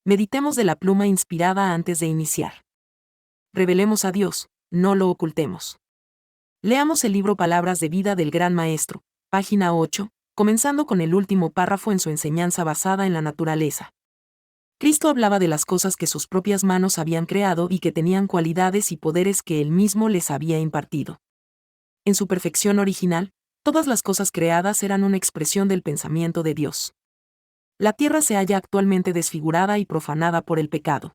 Meditemos de la pluma inspirada antes de iniciar. Revelemos a Dios, no lo ocultemos. Leamos el libro Palabras de Vida del Gran Maestro, página 8, comenzando con el último párrafo en su enseñanza basada en la naturaleza. Cristo hablaba de las cosas que sus propias manos habían creado y que tenían cualidades y poderes que él mismo les había impartido. En su perfección original, todas las cosas creadas eran una expresión del pensamiento de Dios. La tierra se halla actualmente desfigurada y profanada por el pecado.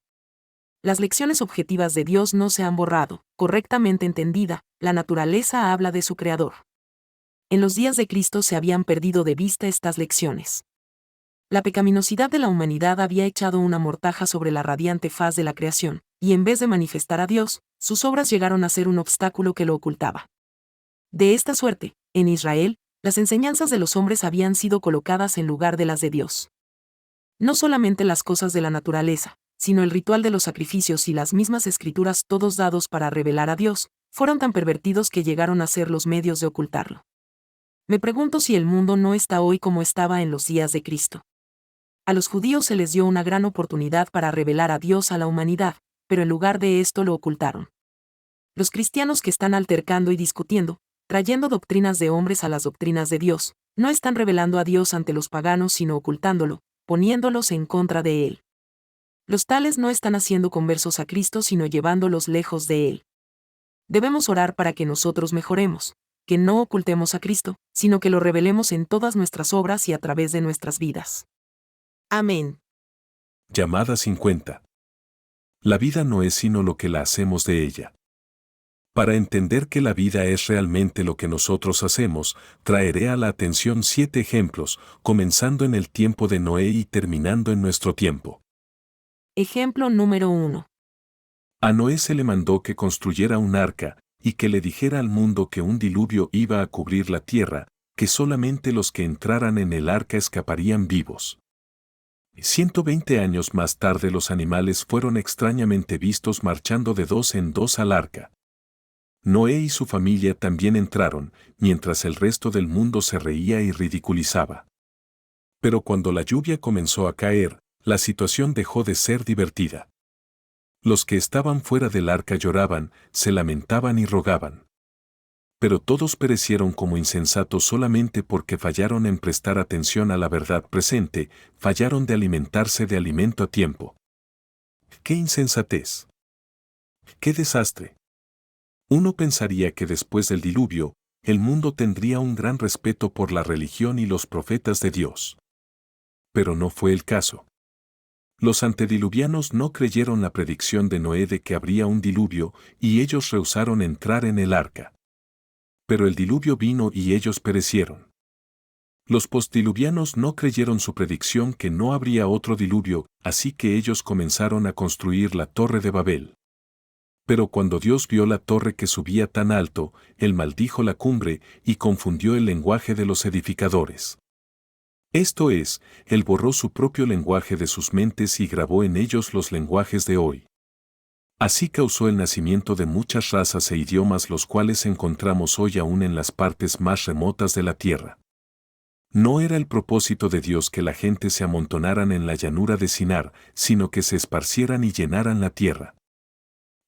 Las lecciones objetivas de Dios no se han borrado. Correctamente entendida, la naturaleza habla de su Creador. En los días de Cristo se habían perdido de vista estas lecciones. La pecaminosidad de la humanidad había echado una mortaja sobre la radiante faz de la creación, y en vez de manifestar a Dios, sus obras llegaron a ser un obstáculo que lo ocultaba. De esta suerte, en Israel, las enseñanzas de los hombres habían sido colocadas en lugar de las de Dios. No solamente las cosas de la naturaleza, sino el ritual de los sacrificios y las mismas escrituras, todos dados para revelar a Dios, fueron tan pervertidos que llegaron a ser los medios de ocultarlo. Me pregunto si el mundo no está hoy como estaba en los días de Cristo. A los judíos se les dio una gran oportunidad para revelar a Dios a la humanidad, pero en lugar de esto lo ocultaron. Los cristianos que están altercando y discutiendo, trayendo doctrinas de hombres a las doctrinas de Dios, no están revelando a Dios ante los paganos sino ocultándolo, poniéndolos en contra de él. Los tales no están haciendo conversos a Cristo sino llevándolos lejos de él. Debemos orar para que nosotros mejoremos, que no ocultemos a Cristo, sino que lo revelemos en todas nuestras obras y a través de nuestras vidas. Amén. Llamada 50. La vida no es sino lo que la hacemos de ella. Para entender que la vida es realmente lo que nosotros hacemos, traeré a la atención 7 ejemplos, comenzando en el tiempo de Noé y terminando en nuestro tiempo. Ejemplo número 1. A Noé se le mandó que construyera un arca, y que le dijera al mundo que un diluvio iba a cubrir la tierra, que solamente los que entraran en el arca escaparían vivos. 120 años más tarde los animales fueron extrañamente vistos marchando de 2 en 2 al arca. Noé y su familia también entraron, mientras el resto del mundo se reía y ridiculizaba. Pero cuando la lluvia comenzó a caer, la situación dejó de ser divertida. Los que estaban fuera del arca lloraban, se lamentaban y rogaban. Pero todos perecieron como insensatos solamente porque fallaron en prestar atención a la verdad presente, fallaron de alimentarse de alimento a tiempo. ¡Qué insensatez! ¡Qué desastre! Uno pensaría que después del diluvio, el mundo tendría un gran respeto por la religión y los profetas de Dios. Pero no fue el caso. Los antediluvianos no creyeron la predicción de Noé de que habría un diluvio y ellos rehusaron entrar en el arca. Pero el diluvio vino y ellos perecieron. Los postdiluvianos no creyeron su predicción que no habría otro diluvio, así que ellos comenzaron a construir la Torre de Babel. Pero cuando Dios vio la torre que subía tan alto, él maldijo la cumbre y confundió el lenguaje de los edificadores. Esto es, él borró su propio lenguaje de sus mentes y grabó en ellos los lenguajes de hoy. Así causó el nacimiento de muchas razas e idiomas los cuales encontramos hoy aún en las partes más remotas de la tierra. No era el propósito de Dios que la gente se amontonaran en la llanura de Sinar, sino que se esparcieran y llenaran la tierra.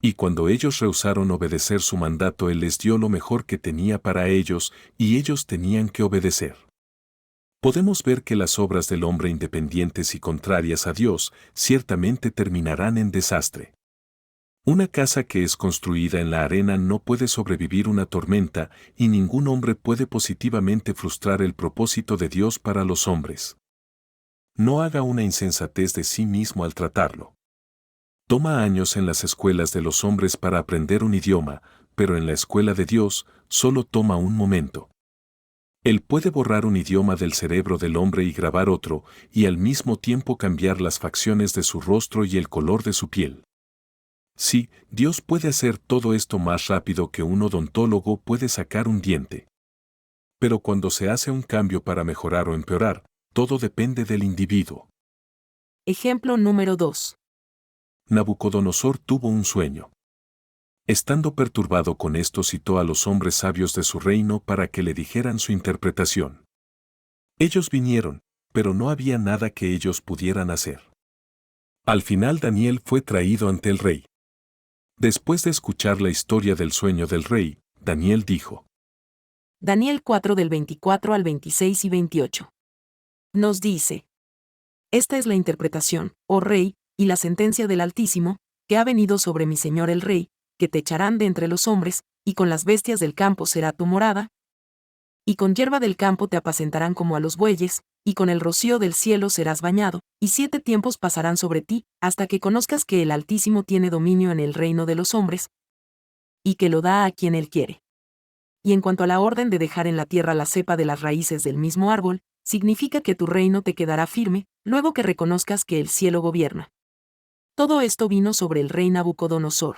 Y cuando ellos rehusaron obedecer su mandato, Él les dio lo mejor que tenía para ellos, y ellos tenían que obedecer. Podemos ver que las obras del hombre independientes y contrarias a Dios ciertamente terminarán en desastre. Una casa que es construida en la arena no puede sobrevivir una tormenta, y ningún hombre puede positivamente frustrar el propósito de Dios para los hombres. No haga una insensatez de sí mismo al tratarlo. Toma años en las escuelas de los hombres para aprender un idioma, pero en la escuela de Dios solo toma un momento. Él puede borrar un idioma del cerebro del hombre y grabar otro, y al mismo tiempo cambiar las facciones de su rostro y el color de su piel. Sí, Dios puede hacer todo esto más rápido que un odontólogo puede sacar un diente. Pero cuando se hace un cambio para mejorar o empeorar, todo depende del individuo. Ejemplo número 2. Nabucodonosor tuvo un sueño. Estando perturbado con esto, citó a los hombres sabios de su reino para que le dijeran su interpretación. Ellos vinieron, pero no había nada que ellos pudieran hacer. Al final Daniel fue traído ante el rey. Después de escuchar la historia del sueño del rey, Daniel dijo. Daniel 4 del 24 al 26 y 28. Nos dice: Esta es la interpretación, oh rey, y la sentencia del Altísimo, que ha venido sobre mi señor el rey, que te echarán de entre los hombres, y con las bestias del campo será tu morada, y con hierba del campo te apacentarán como a los bueyes, y con el rocío del cielo serás bañado, y 7 tiempos pasarán sobre ti, hasta que conozcas que el Altísimo tiene dominio en el reino de los hombres, y que lo da a quien él quiere. Y en cuanto a la orden de dejar en la tierra la cepa de las raíces del mismo árbol, significa que tu reino te quedará firme, luego que reconozcas que el cielo gobierna. Todo esto vino sobre el rey Nabucodonosor.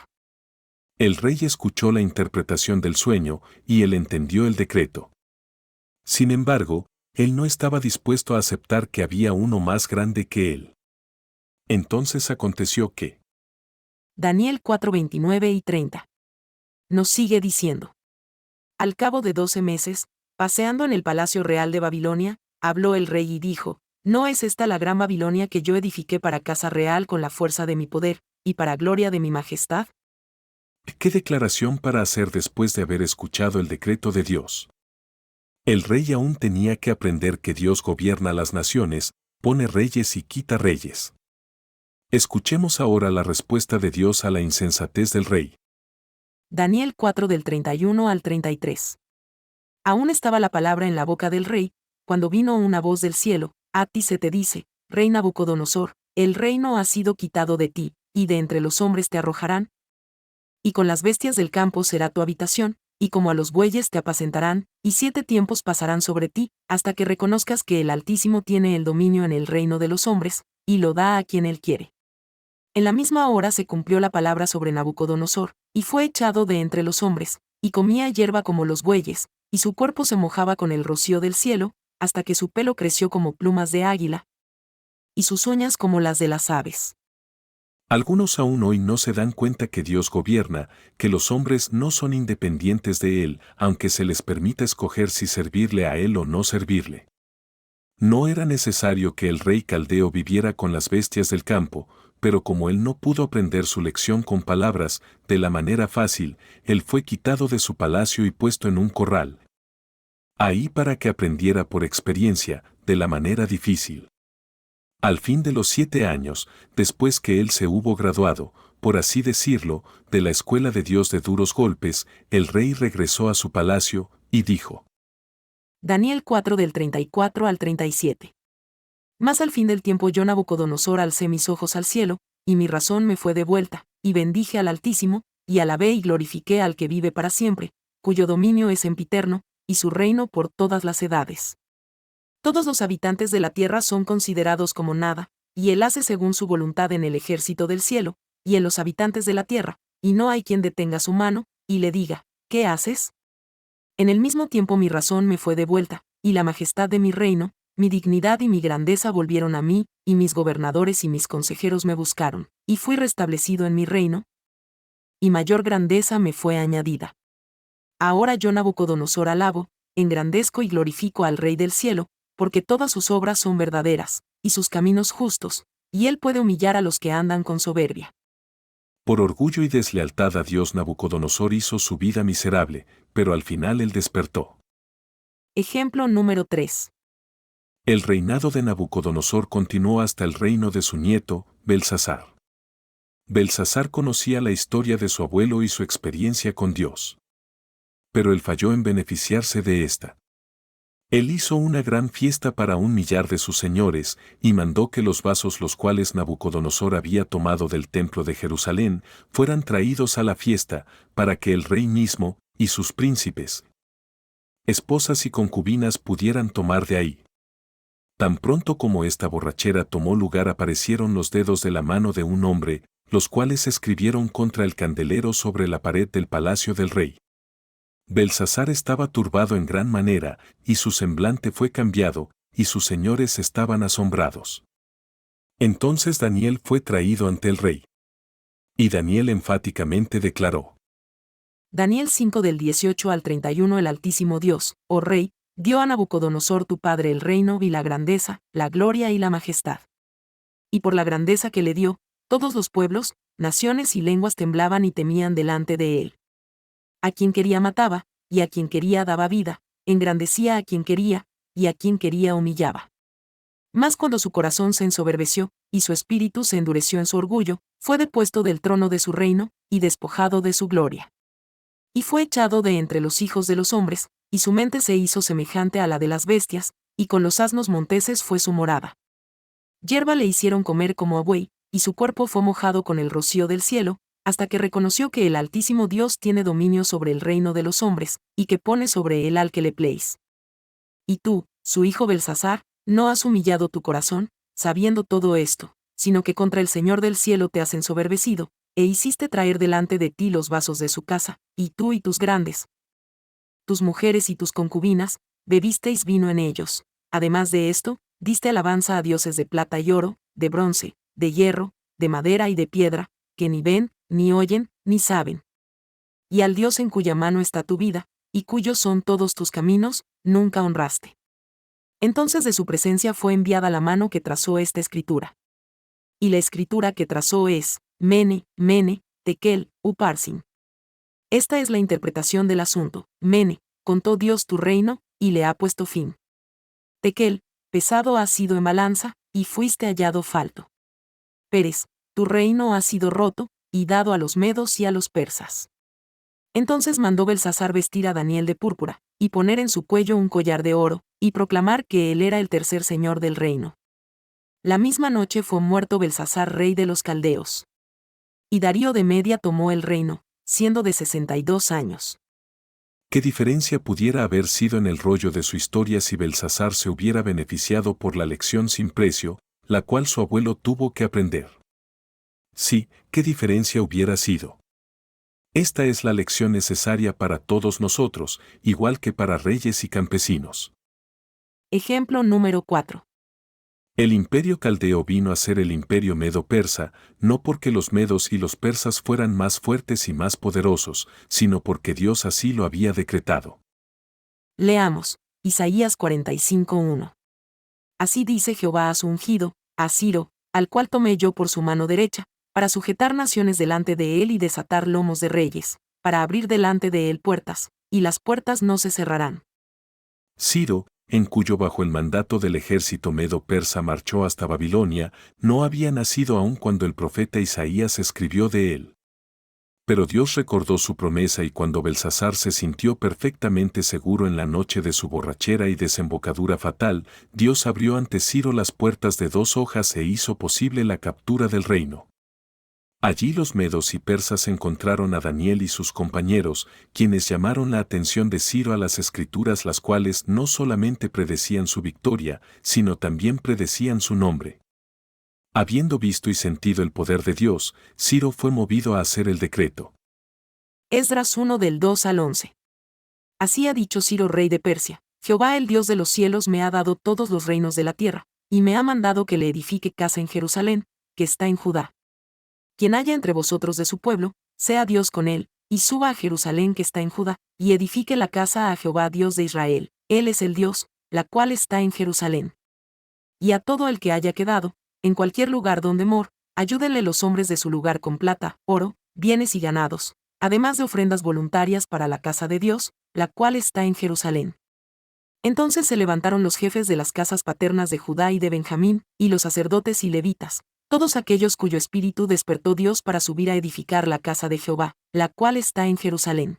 El rey escuchó la interpretación del sueño, y él entendió el decreto. Sin embargo, él no estaba dispuesto a aceptar que había uno más grande que él. Entonces aconteció que Daniel 4:29 y 30. Nos sigue diciendo. Al cabo de 12 meses, paseando en el palacio real de Babilonia, habló el rey y dijo: ¿No es esta la gran Babilonia que yo edifiqué para casa real con la fuerza de mi poder, y para gloria de mi majestad? ¿qué declaración para hacer después de haber escuchado el decreto de Dios? El rey aún tenía que aprender que Dios gobierna las naciones, pone reyes y quita reyes. Escuchemos ahora la respuesta de Dios a la insensatez del rey. Daniel 4 del 31 al 33. Aún estaba la palabra en la boca del rey, cuando vino una voz del cielo: A ti se te dice, rey Nabucodonosor, el reino ha sido quitado de ti, y de entre los hombres te arrojarán, y con las bestias del campo será tu habitación, y como a los bueyes te apacentarán, y 7 tiempos pasarán sobre ti, hasta que reconozcas que el Altísimo tiene el dominio en el reino de los hombres, y lo da a quien él quiere. En la misma hora se cumplió la palabra sobre Nabucodonosor, y fue echado de entre los hombres, y comía hierba como los bueyes, y su cuerpo se mojaba con el rocío del cielo, hasta que su pelo creció como plumas de águila, y sus uñas como las de las aves. Algunos aún hoy no se dan cuenta que Dios gobierna, que los hombres no son independientes de Él, aunque se les permita escoger si servirle a Él o no servirle. No era necesario que el rey caldeo viviera con las bestias del campo, pero como él no pudo aprender su lección con palabras, de la manera fácil, él fue quitado de su palacio y puesto en un corral. Ahí para que aprendiera por experiencia, de la manera difícil. Al fin de los 7 años, después que él se hubo graduado, por así decirlo, de la escuela de Dios de duros golpes, el rey regresó a su palacio, y dijo. Daniel 4 del 34 al 37. Mas al fin del tiempo yo Nabucodonosor alcé mis ojos al cielo, y mi razón me fue devuelta, y bendije al Altísimo, y alabé y glorifiqué al que vive para siempre, cuyo dominio es sempiterno, y su reino por todas las edades. Todos los habitantes de la tierra son considerados como nada, y él hace según su voluntad en el ejército del cielo, y en los habitantes de la tierra, y no hay quien detenga su mano, y le diga: ¿qué haces? En el mismo tiempo mi razón me fue devuelta, y la majestad de mi reino, mi dignidad y mi grandeza volvieron a mí, y mis gobernadores y mis consejeros me buscaron, y fui restablecido en mi reino, y mayor grandeza me fue añadida. Ahora yo Nabucodonosor alabo, engrandezco y glorifico al Rey del cielo, porque todas sus obras son verdaderas, y sus caminos justos, y él puede humillar a los que andan con soberbia. Por orgullo y deslealtad a Dios Nabucodonosor hizo su vida miserable, pero al final él despertó. Ejemplo número 3. El reinado de Nabucodonosor continuó hasta el reino de su nieto, Belsasar. Belsasar conocía la historia de su abuelo y su experiencia con Dios. Pero él falló en beneficiarse de esta. Él hizo una gran fiesta para 1.000.000 de sus señores, y mandó que los vasos los cuales Nabucodonosor había tomado del templo de Jerusalén fueran traídos a la fiesta, para que el rey mismo, y sus príncipes, esposas y concubinas pudieran tomar de ahí. Tan pronto como esta borrachera tomó lugar aparecieron los dedos de la mano de un hombre, los cuales escribieron contra el candelero sobre la pared del palacio del rey. Belsasar estaba turbado en gran manera, y su semblante fue cambiado, y sus señores estaban asombrados. Entonces Daniel fue traído ante el rey. Y Daniel enfáticamente declaró. Daniel 5 del 18 al 31. El Altísimo Dios, oh Rey, dio a Nabucodonosor tu padre el reino y la grandeza, la gloria y la majestad. y por la grandeza que le dio, todos los pueblos, naciones y lenguas temblaban y temían delante de él. A quien quería mataba, y a quien quería daba vida, engrandecía a quien quería, y a quien quería humillaba. Mas cuando su corazón se ensoberbeció, y su espíritu se endureció en su orgullo, fue depuesto del trono de su reino, y despojado de su gloria. Y fue echado de entre los hijos de los hombres, y su mente se hizo semejante a la de las bestias, y con los asnos monteses fue su morada. Hierba le hicieron comer como a buey, y su cuerpo fue mojado con el rocío del cielo, hasta que reconoció que el Altísimo Dios tiene dominio sobre el reino de los hombres, y que pone sobre él al que le pleis. Y tú, su hijo Belsasar, no has humillado tu corazón, sabiendo todo esto, sino que contra el Señor del cielo te has ensoberbecido, e hiciste traer delante de ti los vasos de su casa, y tú y tus grandes, tus mujeres y tus concubinas, bebisteis vino en ellos. Además de esto, diste alabanza a dioses de plata y oro, de bronce, de hierro, de madera y de piedra, que ni ven, ni oyen, ni saben. Y al Dios en cuya mano está tu vida, y cuyos son todos tus caminos, nunca honraste. Entonces de su presencia fue enviada la mano que trazó esta escritura. Y la escritura que trazó es, Mene, Mene, Tekel, Uparsin. Esta es la interpretación del asunto. Mene, contó Dios tu reino, y le ha puesto fin. Tekel, pesado has sido en balanza, y fuiste hallado falto. Pérez, tu reino ha sido roto, y dado a los medos y a los persas. Entonces mandó Belsasar vestir a Daniel de púrpura, y poner en su cuello un collar de oro, y proclamar que él era el tercer señor del reino. La misma noche fue muerto Belsasar rey de los caldeos. Y Darío de Media tomó el reino, siendo de 62 años. ¿Qué diferencia pudiera haber sido en el rollo de su historia si Belsasar se hubiera beneficiado por la lección sin precio, la cual su abuelo tuvo que aprender? Sí, ¿qué diferencia hubiera sido? Esta es la lección necesaria para todos nosotros, igual que para reyes y campesinos. Ejemplo número 4. El imperio caldeo vino a ser el imperio medo-persa, no porque los medos y los persas fueran más fuertes y más poderosos, sino porque Dios así lo había decretado. Leamos, Isaías 45:1. Así dice Jehová a su ungido, a Ciro, al cual tomé yo por su mano derecha, para sujetar naciones delante de él y desatar lomos de reyes, para abrir delante de él puertas, y las puertas no se cerrarán. Ciro, en cuyo bajo el mandato del ejército medo-persa marchó hasta Babilonia, no había nacido aún cuando el profeta Isaías escribió de él. Pero Dios recordó su promesa y cuando Belsasar se sintió perfectamente seguro en la noche de su borrachera y desembocadura fatal, Dios abrió ante Ciro las puertas de 2 hojas e hizo posible la captura del reino. Allí los medos y persas encontraron a Daniel y sus compañeros, quienes llamaron la atención de Ciro a las escrituras, las cuales no solamente predecían su victoria, sino también predecían su nombre. Habiendo visto y sentido el poder de Dios, Ciro fue movido a hacer el decreto. Esdras 1 del 2 al 11. Así ha dicho Ciro rey de Persia, Jehová el Dios de los cielos me ha dado todos los reinos de la tierra, y me ha mandado que le edifique casa en Jerusalén, que está en Judá. Quien haya entre vosotros de su pueblo, sea Dios con él, y suba a Jerusalén que está en Judá, y edifique la casa a Jehová Dios de Israel, él es el Dios, la cual está en Jerusalén. Y a todo el que haya quedado, en cualquier lugar donde mor, ayúdenle los hombres de su lugar con plata, oro, bienes y ganados, además de ofrendas voluntarias para la casa de Dios, la cual está en Jerusalén. Entonces se levantaron los jefes de las casas paternas de Judá y de Benjamín, y los sacerdotes y levitas, todos aquellos cuyo espíritu despertó Dios para subir a edificar la casa de Jehová, la cual está en Jerusalén.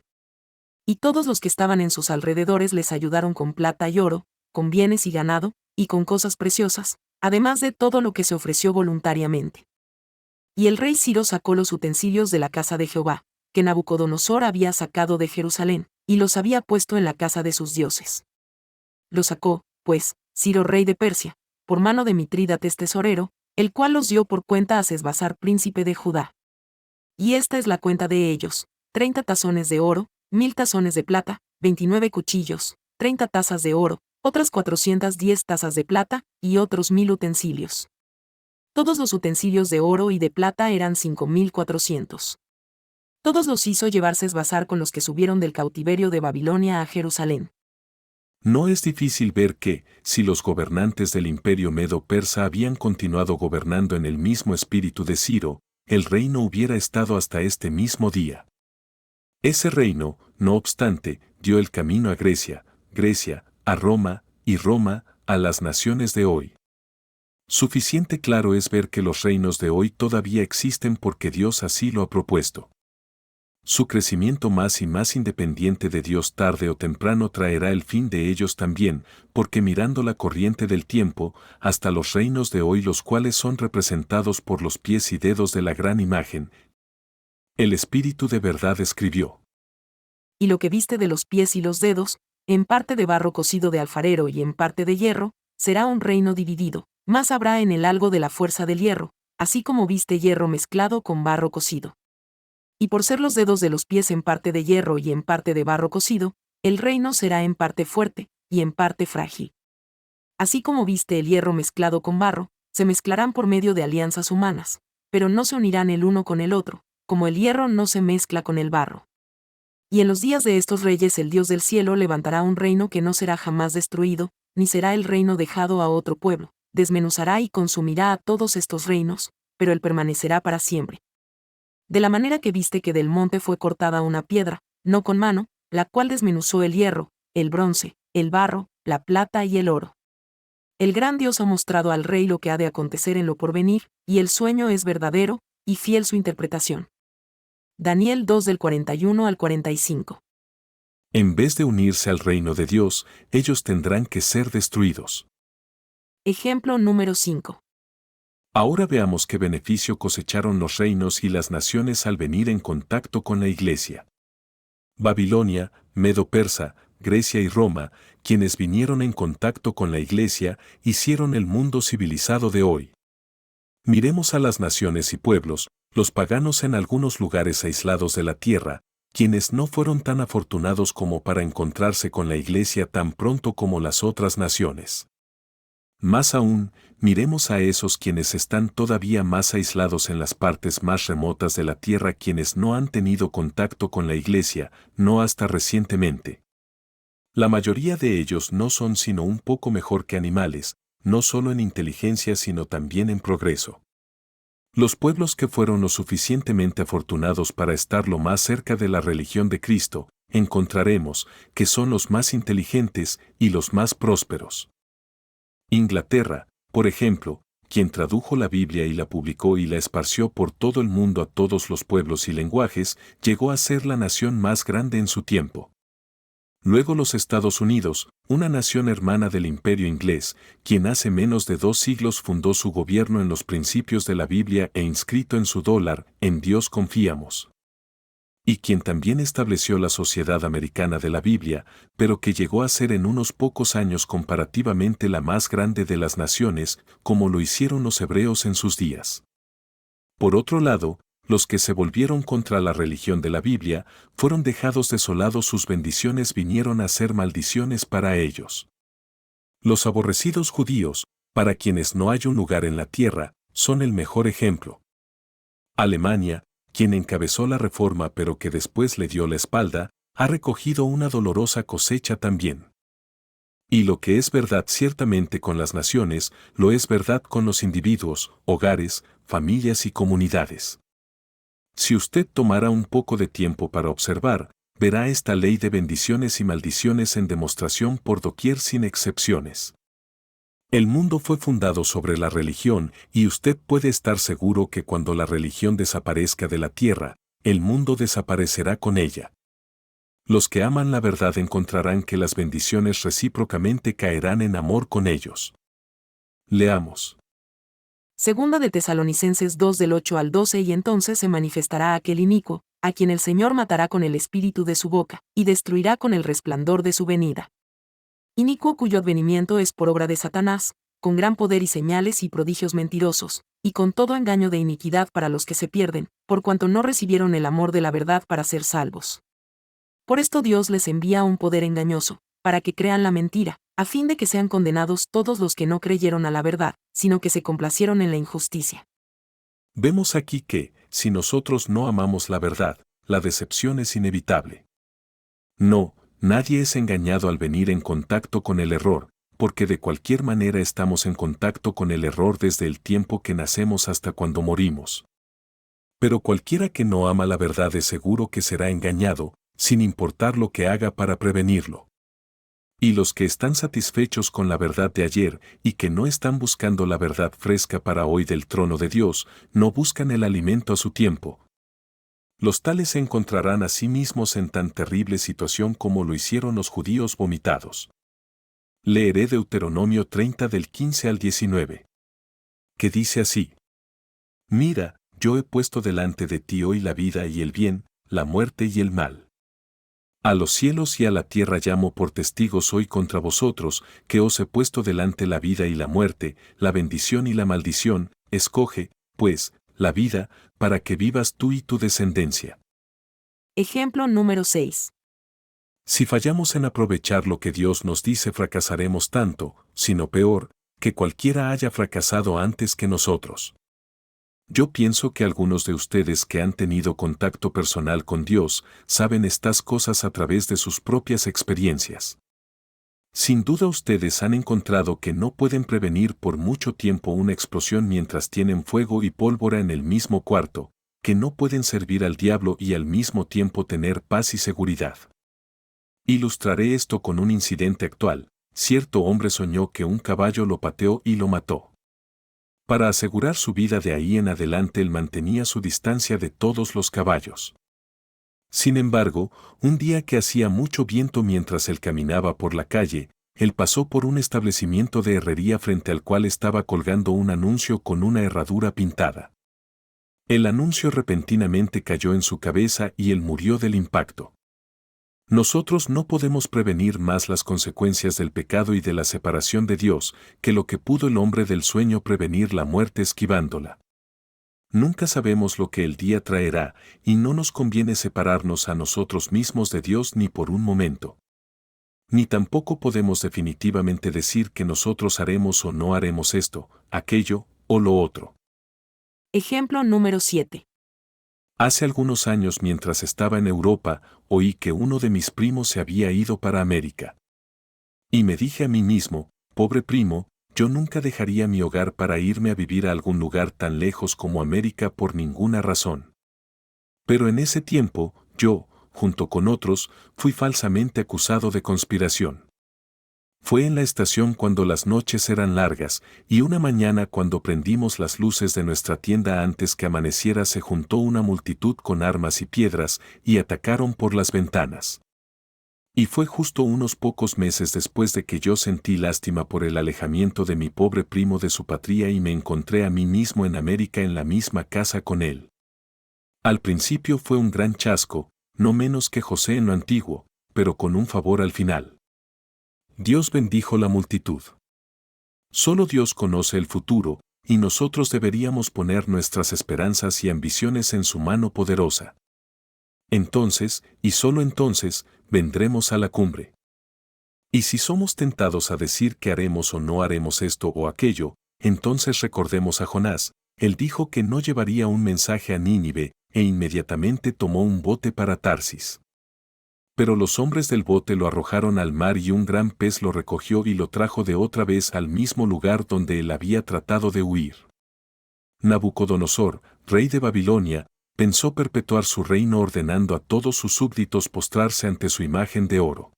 Y todos los que estaban en sus alrededores les ayudaron con plata y oro, con bienes y ganado, y con cosas preciosas, además de todo lo que se ofreció voluntariamente. Y el rey Ciro sacó los utensilios de la casa de Jehová, que Nabucodonosor había sacado de Jerusalén, y los había puesto en la casa de sus dioses. Los sacó, pues, Ciro rey de Persia, por mano de Mitrídates tesorero, el cual los dio por cuenta a Sesbazar príncipe de Judá. Y esta es la cuenta de ellos: 30 tazones de oro, 1000 tazones de plata, 29 cuchillos, 30 tazas de oro, otras 410 tazas de plata, y otros 1000 utensilios. Todos los utensilios de oro y de plata eran 5400. Todos los hizo llevar Sesbazar con los que subieron del cautiverio de Babilonia a Jerusalén. No es difícil ver que, si los gobernantes del imperio medo-persa habían continuado gobernando en el mismo espíritu de Ciro, el reino hubiera estado hasta este mismo día. Ese reino, no obstante, dio el camino a Grecia, Grecia, a Roma, y Roma, a las naciones de hoy. Suficiente claro es ver que los reinos de hoy todavía existen porque Dios así lo ha propuesto. Su crecimiento más y más independiente de Dios tarde o temprano traerá el fin de ellos también, porque mirando la corriente del tiempo, hasta los reinos de hoy los cuales son representados por los pies y dedos de la gran imagen, el Espíritu de verdad escribió. Y lo que viste de los pies y los dedos, en parte de barro cocido de alfarero y en parte de hierro, será un reino dividido, mas habrá en él algo de la fuerza del hierro, así como viste hierro mezclado con barro cocido. Y por ser los dedos de los pies en parte de hierro y en parte de barro cocido, el reino será en parte fuerte y en parte frágil. Así como viste el hierro mezclado con barro, se mezclarán por medio de alianzas humanas, pero no se unirán el uno con el otro, como el hierro no se mezcla con el barro. Y en los días de estos reyes el Dios del cielo levantará un reino que no será jamás destruido, ni será el reino dejado a otro pueblo, desmenuzará y consumirá a todos estos reinos, pero él permanecerá para siempre. De la manera que viste que del monte fue cortada una piedra, no con mano, la cual desmenuzó el hierro, el bronce, el barro, la plata y el oro. El gran Dios ha mostrado al rey lo que ha de acontecer en lo porvenir, y el sueño es verdadero, y fiel su interpretación. Daniel 2 del 41 al 45. En vez de unirse al reino de Dios, ellos tendrán que ser destruidos. Ejemplo número 5. Ahora veamos qué beneficio cosecharon los reinos y las naciones al venir en contacto con la Iglesia. Babilonia, Medo-Persa, Grecia y Roma, quienes vinieron en contacto con la Iglesia, hicieron el mundo civilizado de hoy. Miremos a las naciones y pueblos, los paganos en algunos lugares aislados de la tierra, quienes no fueron tan afortunados como para encontrarse con la Iglesia tan pronto como las otras naciones. Más aún, miremos a esos quienes están todavía más aislados en las partes más remotas de la tierra, quienes no han tenido contacto con la Iglesia, no hasta recientemente. La mayoría de ellos no son sino un poco mejor que animales, no solo en inteligencia sino también en progreso. Los pueblos que fueron lo suficientemente afortunados para estar lo más cerca de la religión de Cristo, encontraremos que son los más inteligentes y los más prósperos. Inglaterra, por ejemplo, quien tradujo la Biblia y la publicó y la esparció por todo el mundo a todos los pueblos y lenguajes, llegó a ser la nación más grande en su tiempo. Luego los Estados Unidos, una nación hermana del Imperio inglés, quien hace menos de 2 siglos fundó su gobierno en los principios de la Biblia e inscrito en su dólar, en Dios confiamos. Y quien también estableció la Sociedad Americana de la Biblia, pero que llegó a ser en unos pocos años comparativamente la más grande de las naciones, como lo hicieron los hebreos en sus días. Por otro lado, los que se volvieron contra la religión de la Biblia, fueron dejados desolados, sus bendiciones vinieron a ser maldiciones para ellos. Los aborrecidos judíos, para quienes no hay un lugar en la tierra, son el mejor ejemplo. Alemania, quien encabezó la reforma pero que después le dio la espalda, ha recogido una dolorosa cosecha también. Y lo que es verdad ciertamente con las naciones, lo es verdad con los individuos, hogares, familias y comunidades. Si usted tomara un poco de tiempo para observar, verá esta ley de bendiciones y maldiciones en demostración por doquier sin excepciones. El mundo fue fundado sobre la religión y usted puede estar seguro que cuando la religión desaparezca de la tierra, el mundo desaparecerá con ella. Los que aman la verdad encontrarán que las bendiciones recíprocamente caerán en amor con ellos. Leamos. Segunda de Tesalonicenses 2 del 8 al 12. Y entonces se manifestará aquel inicuo, a quien el Señor matará con el espíritu de su boca, y destruirá con el resplandor de su venida. Inicuo cuyo advenimiento es por obra de Satanás, con gran poder y señales y prodigios mentirosos, y con todo engaño de iniquidad para los que se pierden, por cuanto no recibieron el amor de la verdad para ser salvos. Por esto Dios les envía un poder engañoso, para que crean la mentira, a fin de que sean condenados todos los que no creyeron a la verdad, sino que se complacieron en la injusticia. Vemos aquí que, si nosotros no amamos la verdad, la decepción es inevitable. No, Nadie es engañado al venir en contacto con el error, porque de cualquier manera estamos en contacto con el error desde el tiempo que nacemos hasta cuando morimos. Pero cualquiera que no ama la verdad es seguro que será engañado, sin importar lo que haga para prevenirlo. Y los que están satisfechos con la verdad de ayer y que no están buscando la verdad fresca para hoy del trono de Dios, no buscan el alimento a su tiempo. Los tales se encontrarán a sí mismos en tan terrible situación como lo hicieron los judíos vomitados. Leeré Deuteronomio 30 del 15 al 19. Que dice así: Mira, yo he puesto delante de ti hoy la vida y el bien, la muerte y el mal. A los cielos y a la tierra llamo por testigos hoy contra vosotros, que os he puesto delante la vida y la muerte, la bendición y la maldición. Escoge, pues, la vida, para que vivas tú y tu descendencia. Ejemplo número 6. Si fallamos en aprovechar lo que Dios nos dice, fracasaremos tanto, sino peor, que cualquiera haya fracasado antes que nosotros. Yo pienso que algunos de ustedes que han tenido contacto personal con Dios saben estas cosas a través de sus propias experiencias. Sin duda ustedes han encontrado que no pueden prevenir por mucho tiempo una explosión mientras tienen fuego y pólvora en el mismo cuarto, que no pueden servir al diablo y al mismo tiempo tener paz y seguridad. Ilustraré esto con un incidente actual. Cierto hombre soñó que un caballo lo pateó y lo mató. Para asegurar su vida de ahí en adelante él mantenía su distancia de todos los caballos. Sin embargo, un día que hacía mucho viento mientras él caminaba por la calle, él pasó por un establecimiento de herrería frente al cual estaba colgando un anuncio con una herradura pintada. El anuncio repentinamente cayó en su cabeza y él murió del impacto. Nosotros no podemos prevenir más las consecuencias del pecado y de la separación de Dios que lo que pudo el hombre del sueño prevenir la muerte esquivándola. Nunca sabemos lo que el día traerá, y no nos conviene separarnos a nosotros mismos de Dios ni por un momento. Ni tampoco podemos definitivamente decir que nosotros haremos o no haremos esto, aquello o lo otro. Ejemplo número 7. Hace algunos años, mientras estaba en Europa, oí que uno de mis primos se había ido para América. Y me dije a mí mismo, pobre primo, yo nunca dejaría mi hogar para irme a vivir a algún lugar tan lejos como América por ninguna razón. Pero en ese tiempo, yo, junto con otros, fui falsamente acusado de conspiración. Fue en la estación cuando las noches eran largas, y una mañana cuando prendimos las luces de nuestra tienda antes que amaneciera se juntó una multitud con armas y piedras, y atacaron por las ventanas. Y fue justo unos pocos meses después de que yo sentí lástima por el alejamiento de mi pobre primo de su patria y me encontré a mí mismo en América en la misma casa con él. Al principio fue un gran chasco, no menos que José en lo antiguo, pero con un favor al final. Dios bendijo la multitud. Solo Dios conoce el futuro, y nosotros deberíamos poner nuestras esperanzas y ambiciones en su mano poderosa. Entonces, y solo entonces, vendremos a la cumbre. Y si somos tentados a decir que haremos o no haremos esto o aquello, entonces recordemos a Jonás. Él dijo que no llevaría un mensaje a Nínive, e inmediatamente tomó un bote para Tarsis. Pero los hombres del bote lo arrojaron al mar y un gran pez lo recogió y lo trajo de otra vez al mismo lugar donde él había tratado de huir. Nabucodonosor, rey de Babilonia, pensó perpetuar su reino ordenando a todos sus súbditos postrarse ante su imagen de oro.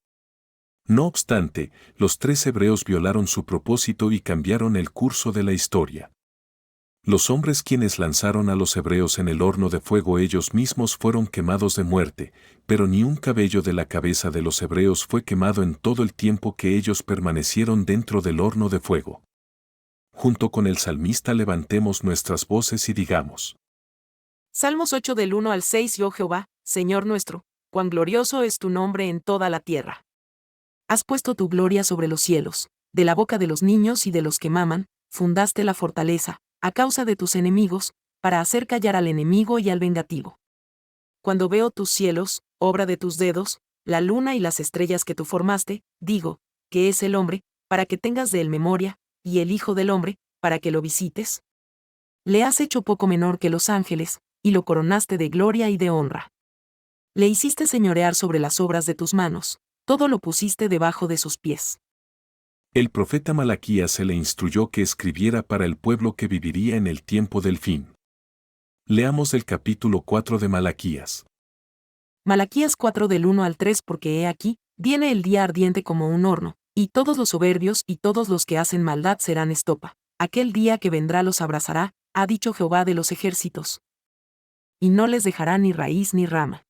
No obstante, los 3 hebreos violaron su propósito y cambiaron el curso de la historia. Los hombres quienes lanzaron a los hebreos en el horno de fuego ellos mismos fueron quemados de muerte, pero ni un cabello de la cabeza de los hebreos fue quemado en todo el tiempo que ellos permanecieron dentro del horno de fuego. Junto con el salmista levantemos nuestras voces y digamos. Salmos 8 del 1 al 6. Oh Jehová, Señor nuestro, cuán glorioso es tu nombre en toda la tierra. Has puesto tu gloria sobre los cielos, de la boca de los niños y de los que maman, fundaste la fortaleza, a causa de tus enemigos, para hacer callar al enemigo y al vengativo. Cuando veo tus cielos, obra de tus dedos, la luna y las estrellas que tú formaste, digo, ¿qué es el hombre, para que tengas de él memoria, y el hijo del hombre, para que lo visites? Le has hecho poco menor que los ángeles, y lo coronaste de gloria y de honra. Le hiciste señorear sobre las obras de tus manos, todo lo pusiste debajo de sus pies. El profeta Malaquías se le instruyó que escribiera para el pueblo que viviría en el tiempo del fin. Leamos el capítulo 4 de Malaquías. Malaquías 4 del 1 al 3 porque he aquí, viene el día ardiente como un horno, y todos los soberbios y todos los que hacen maldad serán estopa. Aquel día que vendrá los abrazará, ha dicho Jehová de los ejércitos. Y no les dejará ni raíz ni rama.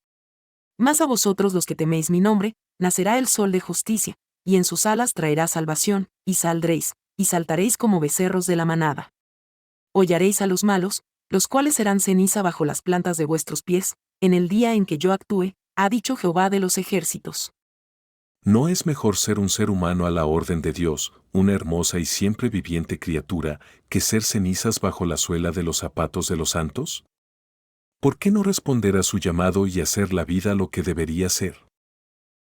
Mas a vosotros los que teméis mi nombre, nacerá el sol de justicia, y en sus alas traerá salvación, y saldréis, y saltaréis como becerros de la manada. Hollaréis a los malos, los cuales serán ceniza bajo las plantas de vuestros pies, en el día en que yo actúe, ha dicho Jehová de los ejércitos. ¿No es mejor ser un ser humano a la orden de Dios, una hermosa y siempre viviente criatura, que ser cenizas bajo la suela de los zapatos de los santos? ¿Por qué no responder a su llamado y hacer la vida lo que debería ser?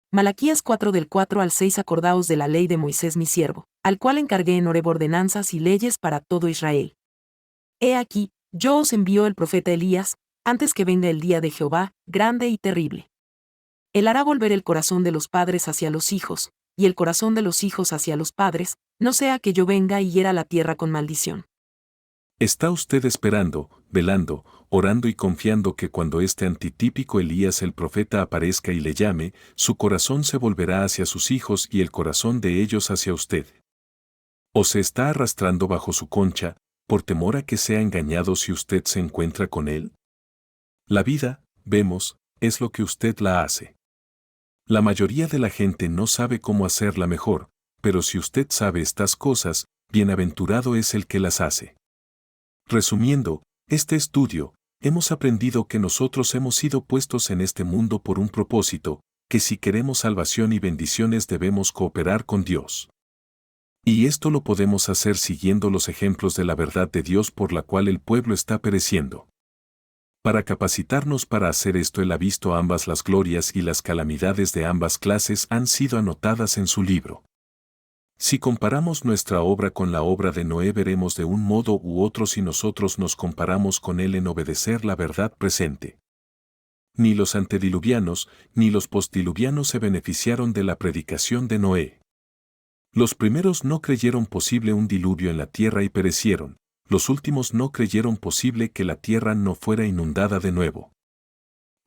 Malaquías 4 del 4 al 6 Acordaos de la ley de Moisés mi siervo, al cual encargué en Horeb ordenanzas y leyes para todo Israel. He aquí, yo os envío el profeta Elías, antes que venga el día de Jehová, grande y terrible. Él hará volver el corazón de los padres hacia los hijos, y el corazón de los hijos hacia los padres, no sea que yo venga y hiera la tierra con maldición. ¿Está usted esperando, velando, orando y confiando que cuando este antitípico Elías el profeta aparezca y le llame, su corazón se volverá hacia sus hijos y el corazón de ellos hacia usted? ¿O se está arrastrando bajo su concha, por temor a que sea engañado si usted se encuentra con él? La vida, vemos, es lo que usted la hace. La mayoría de la gente no sabe cómo hacerla mejor, pero si usted sabe estas cosas, bienaventurado es el que las hace. Resumiendo, este estudio, hemos aprendido que nosotros hemos sido puestos en este mundo por un propósito, que si queremos salvación y bendiciones debemos cooperar con Dios. Y esto lo podemos hacer siguiendo los ejemplos de la verdad de Dios por la cual el pueblo está pereciendo. Para capacitarnos para hacer esto él ha visto ambas las glorias y las calamidades de ambas clases han sido anotadas en su libro. Si comparamos nuestra obra con la obra de Noé veremos de un modo u otro si nosotros nos comparamos con él en obedecer la verdad presente. Ni los antediluvianos ni los postdiluvianos se beneficiaron de la predicación de Noé. Los primeros no creyeron posible un diluvio en la tierra y perecieron. Los últimos no creyeron posible que la tierra no fuera inundada de nuevo.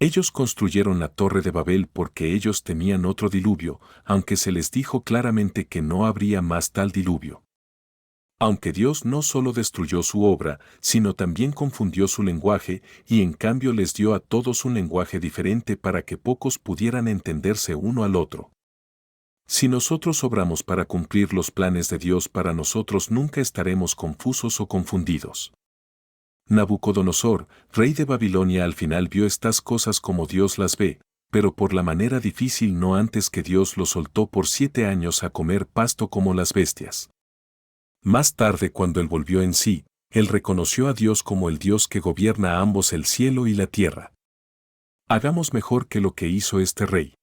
Ellos construyeron la torre de Babel porque ellos temían otro diluvio, aunque se les dijo claramente que no habría más tal diluvio. Aunque Dios no solo destruyó su obra, sino también confundió su lenguaje y en cambio les dio a todos un lenguaje diferente para que pocos pudieran entenderse uno al otro. Si nosotros obramos para cumplir los planes de Dios para nosotros nunca estaremos confusos o confundidos. Nabucodonosor, rey de Babilonia al final vio estas cosas como Dios las ve, pero por la manera difícil no antes que Dios lo soltó por 7 años a comer pasto como las bestias. Más tarde cuando él volvió en sí, él reconoció a Dios como el Dios que gobierna a ambos el cielo y la tierra. Hagamos mejor que lo que hizo este rey.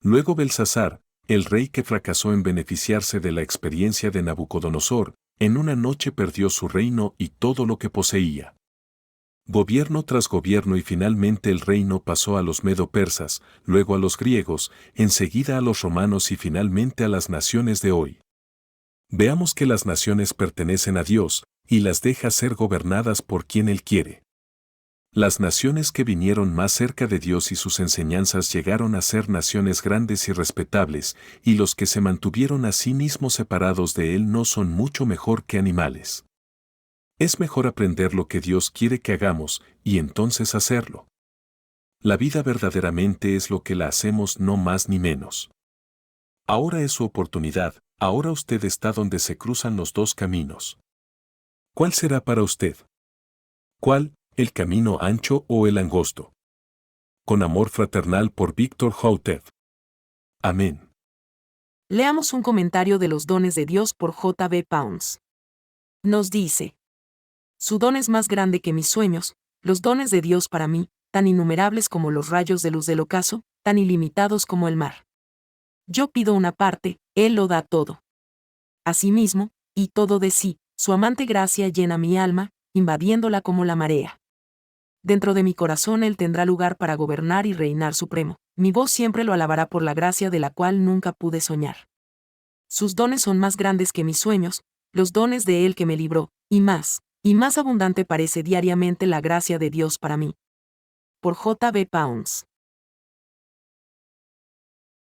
Luego Belsasar, el rey que fracasó en beneficiarse de la experiencia de Nabucodonosor, en una noche perdió su reino y todo lo que poseía. Gobierno tras gobierno y finalmente el reino pasó a los medo-persas, luego a los griegos, enseguida a los romanos y finalmente a las naciones de hoy. Veamos que las naciones pertenecen a Dios, y las deja ser gobernadas por quien Él quiere. Las naciones que vinieron más cerca de Dios y sus enseñanzas llegaron a ser naciones grandes y respetables, y los que se mantuvieron a sí mismos separados de Él no son mucho mejor que animales. Es mejor aprender lo que Dios quiere que hagamos, y entonces hacerlo. La vida verdaderamente es lo que la hacemos no más ni menos. Ahora es su oportunidad, ahora usted está donde se cruzan los dos caminos. ¿Cuál será para usted? ¿Cuál? ¿El camino ancho o el angosto? Con amor fraternal por Víctor Houteff. Amén. Leamos un comentario de los dones de Dios por J. B. Pounds. Nos dice: su don es más grande que mis sueños, los dones de Dios para mí, tan innumerables como los rayos de luz del ocaso, tan ilimitados como el mar. Yo pido una parte, Él lo da todo. Asimismo, y todo de sí, su amante gracia llena mi alma, invadiéndola como la marea. Dentro de mi corazón Él tendrá lugar para gobernar y reinar supremo. Mi voz siempre lo alabará por la gracia de la cual nunca pude soñar. Sus dones son más grandes que mis sueños, los dones de Él que me libró, y más abundante parece diariamente la gracia de Dios para mí. Por J. B. Pounds.